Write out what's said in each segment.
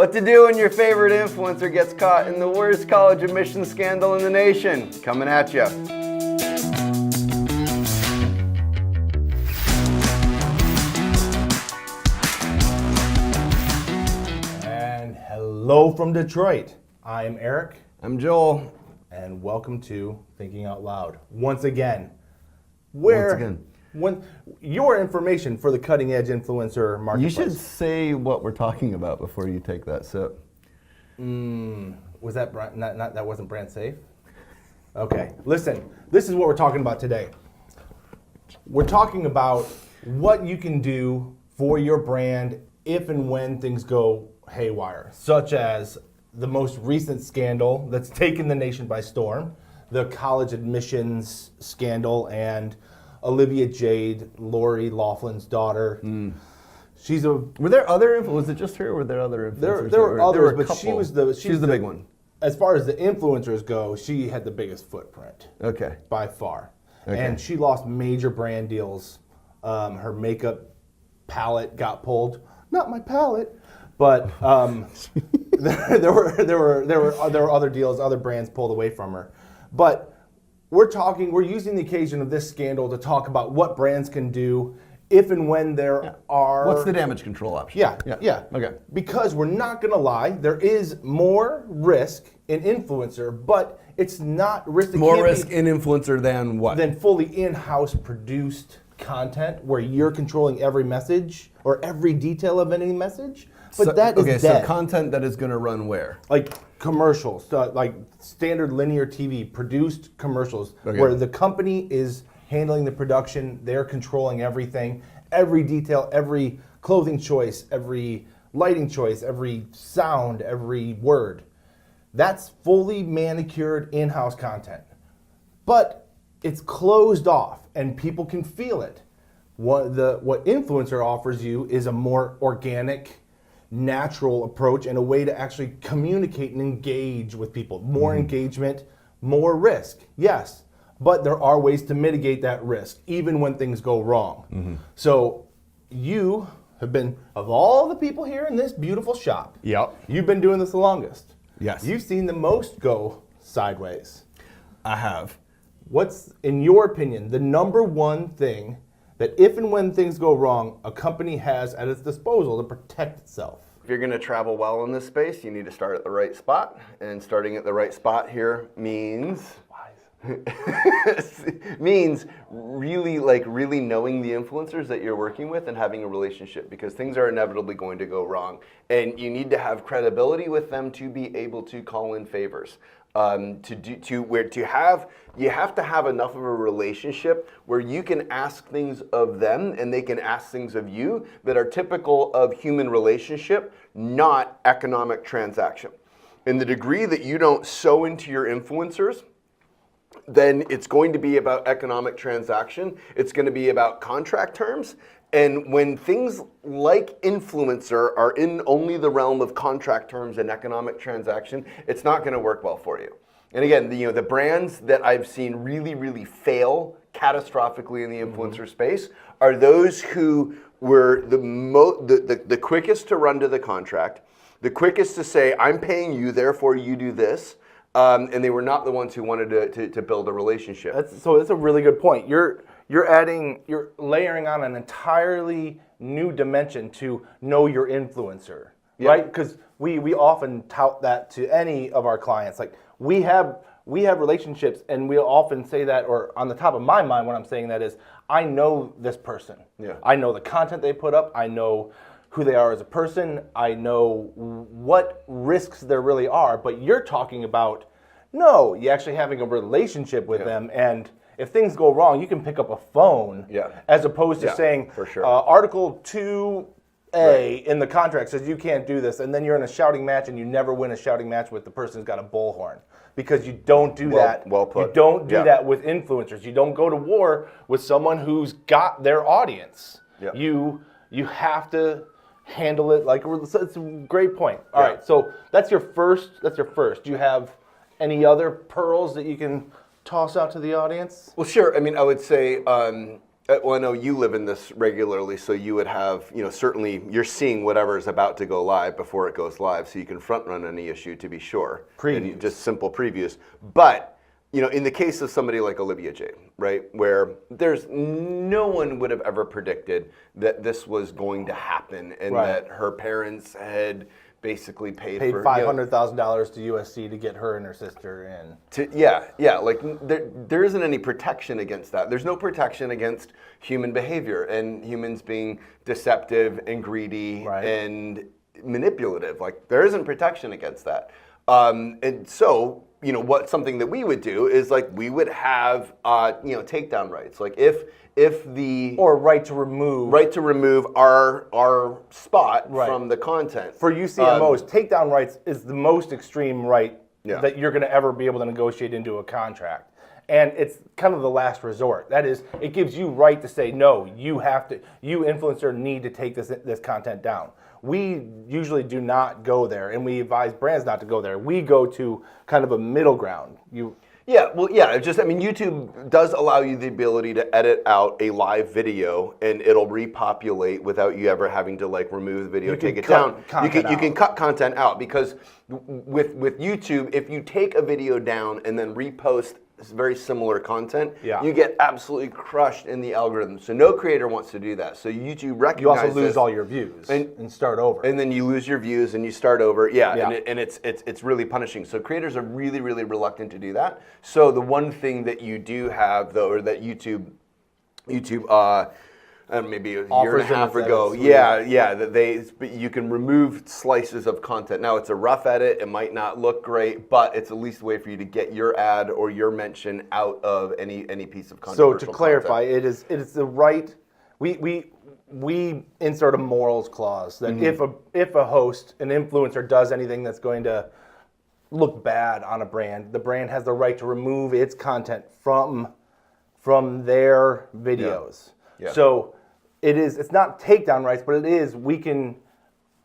What to do when your favorite influencer gets caught in the worst college admissions scandal in the nation. Coming at you. And hello from Detroit. I am Eric. I'm Joel. And welcome to Thinking Out Loud. Once again, when your information for the cutting edge influencer marketplace. You should say what we're talking about before you take that sip. Was that that wasn't brand safe? Okay, listen, this is what we're talking about today. We're talking about what you can do for your brand if and when things go haywire, such as the most recent scandal that's taken the nation by storm, the college admissions scandal, and Olivia Jade, Lori Laughlin's daughter. She's a. Were there other? Was it just her? Or were there other influencers? There were others, but she was the big one. As far as the influencers go, she had the biggest footprint. Okay. By far, Okay. and she lost major brand deals. Her makeup palette got pulled. Not my palette, but there were other deals, other brands pulled away from her, but. We're using the occasion of this scandal to talk about what brands can do if and when there are... What's the damage control option? Yeah. Okay. Because we're not going to lie, there is more risk in influencer, but it's not risk... More risk in influencer than what? Than fully in-house produced content where you're controlling every message or every detail of any message. But that is dead. So content that is going to run where? Like commercials, like standard linear TV, produced commercials, where the company is handling the production, they're controlling everything, every detail, every clothing choice, every lighting choice, every sound, every word. That's fully manicured in-house content. But it's closed off and people can feel it. What influencer offers you is a more organic, natural approach and a way to actually communicate and engage with people. More engagement, more risk, yes. But there are ways to mitigate that risk, even when things go wrong. So you have been, of all the people here in this beautiful shop, you've been doing this the longest. Yes. You've seen the most go sideways. I have. What's, in your opinion, the number one thing that if and when things go wrong, a company has at its disposal to protect itself? If you're going to travel well in this space, you need to start at the right spot. And starting at the right spot here means... means really knowing the influencers that you're working with and having a relationship, because things are inevitably going to go wrong. And you need to have credibility with them to be able to call in favors. You have to have enough of a relationship where you can ask things of them and they can ask things of you that are typical of human relationship, not economic transaction. In the degree that you don't sow into your influencers, then it's going to be about economic transaction. It's going to be about contract terms. And when things like influencer are in only the realm of contract terms and economic transaction, it's not going to work well for you. And again, the brands that I've seen really fail catastrophically in the influencer space are those who were the quickest to run to the contract, the quickest to say, I'm paying you, therefore you do this. And they were not the ones who wanted to build a relationship. That's a really good point. You're layering on an entirely new dimension to know your influencer, right? Because we often tout that to any of our clients. Like we have relationships, and we often say that, or on the top of my mind when I'm saying that is, I know this person. Yeah. I know the content they put up. I know who they are as a person. I know what risks there really are. But you're talking about, no, you're actually having a relationship with them, and if things go wrong, you can pick up a phone, as opposed to saying, for sure. Article 2A in the contract says you can't do this, and then you're in a shouting match and you never win a shouting match with the person who's got a bullhorn. Because you don't do that. Well put. You don't do that with influencers. You don't go to war with someone who's got their audience. Yeah. You have to handle it like it's a great point. All right, so that's your first. Do you have any other pearls that you can toss out to the audience? Well, sure. I mean, I would say Well, I know you live in this regularly, so you would have, certainly you're seeing whatever is about to go live before it goes live, so you can front run any issue to be sure. Previews. And just simple previews. But, in the case of somebody like Olivia Jade, right, where there's no one would have ever predicted that this was going to happen and that her parents had basically paid for $500,000 to USC to get her and her sister in. Like there isn't any protection against that. There's no protection against human behavior and humans being deceptive and greedy and manipulative. Like there isn't protection against that. And so, something that we would do is like we would have takedown rights. Like if the or right to remove our spot from the content. For UCMOs, takedown rights is the most extreme right that you're going to ever be able to negotiate into a contract. And it's kind of the last resort. That is, it gives you right to say, no, you influencer need to take this content down. We usually do not go there, and we advise brands not to go there. We go to kind of a middle ground. YouTube does allow you the ability to edit out a live video, and it'll repopulate without you ever having to remove the video, take it down. You can cut content out because with YouTube, if you take a video down and then repost very similar content, you get absolutely crushed in the algorithm. So no creator wants to do that. So YouTube recognizes you also lose all your views and start over. And then you lose your views and you start over. And it's really punishing. So creators are really, really reluctant to do that. So the one thing that you do have though, or that YouTube maybe a year and a half ago, that you can remove slices of content. Now it's a rough edit, it might not look great, but it's at least a way for you to get your ad or your mention out of any piece of content. So to clarify, it is the right. We insert a morals clause that if a host, an influencer, does anything that's going to look bad on a brand, the brand has the right to remove its content from their videos. So it's not takedown rights, but it is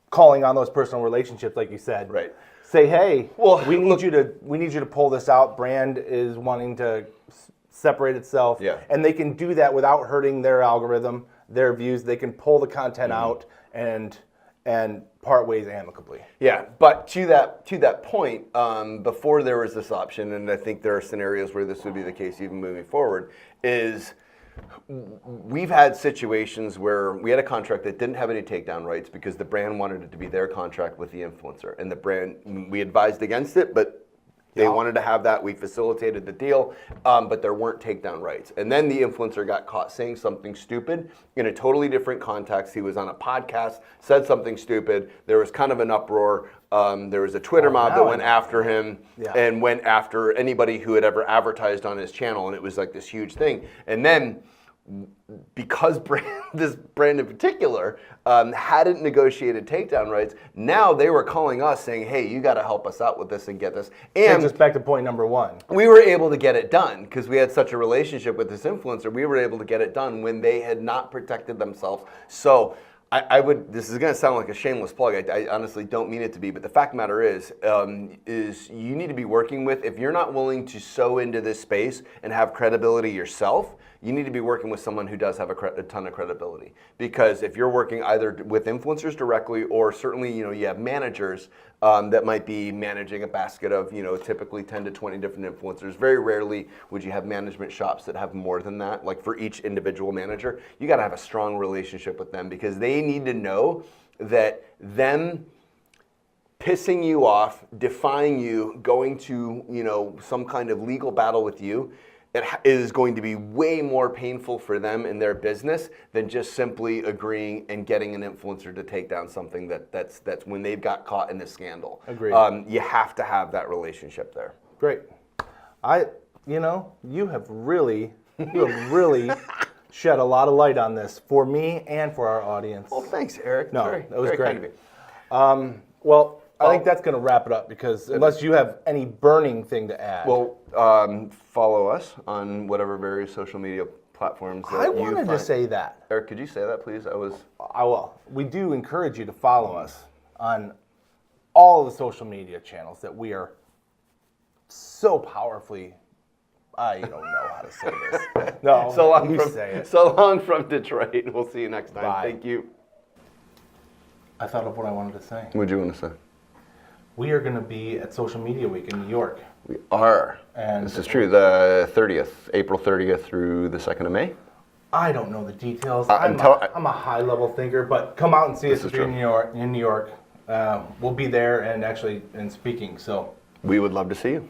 calling on those personal relationships, like you said. Right. Say, hey, we need you to pull this out. Brand is wanting to separate itself, and they can do that without hurting their algorithm, their views. They can pull the content out and part ways amicably. Yeah, but to that point, before there was this option, and I think there are scenarios where this would be the case even moving forward, is we've had situations where we had a contract that didn't have any takedown rights because the brand wanted it to be their contract with the influencer. And the brand, we advised against it, but they wanted to have that. We facilitated the deal, but there weren't takedown rights. And then the influencer got caught saying something stupid in a totally different context. He was on a podcast, said something stupid. There was kind of an uproar. There was a Twitter mob that went after him and went after anybody who had ever advertised on his channel. And it was like this huge thing. And then because this brand in particular hadn't negotiated takedown rights, now they were calling us saying, hey, you got to help us out with this and get this. And just back to point number one. We were able to get it done because we had such a relationship with this influencer. We were able to get it done when they had not protected themselves. So this is going to sound like a shameless plug. I honestly don't mean it to be, but the fact of the matter is you need to be working with, if you're not willing to sow into this space and have credibility yourself, you need to be working with someone who does have a ton of credibility. Because if you're working either with influencers directly, or certainly you have managers that might be managing a basket of typically 10 to 20 different influencers. Very rarely would you have management shops that have more than that. Like for each individual manager, you got to have a strong relationship with them because they need to know that them pissing you off, defying you, going to some kind of legal battle with you, it is going to be way more painful for them in their business than just simply agreeing and getting an influencer to take down something that's when they've got caught in a scandal. Agreed. You have to have that relationship there. Great. You have really shed a lot of light on this for me and for our audience. Well, thanks, Eric. No, that was very great. Kind of you. I think that's going to wrap it up because unless you have any burning thing to add. Well, follow us on whatever various social media platforms that I wanted to say that. Eric, could you say that, please? I will. We do encourage you to follow us on all of the social media channels that we are so powerfully I don't know how to say this. No, So long you from say it. so long from Detroit. We'll see you next time. Bye. Thank you. I thought of what I wanted to say. What do you want to say? We are going to be at Social Media Week in New York. We are. And this is true. The 30th, April 30th through the 2nd of May. I don't know the details. I'm I'm a high-level thinker, but come out and see us This if is you're true. in New York. We'll be there and actually speaking. So We would love to see you.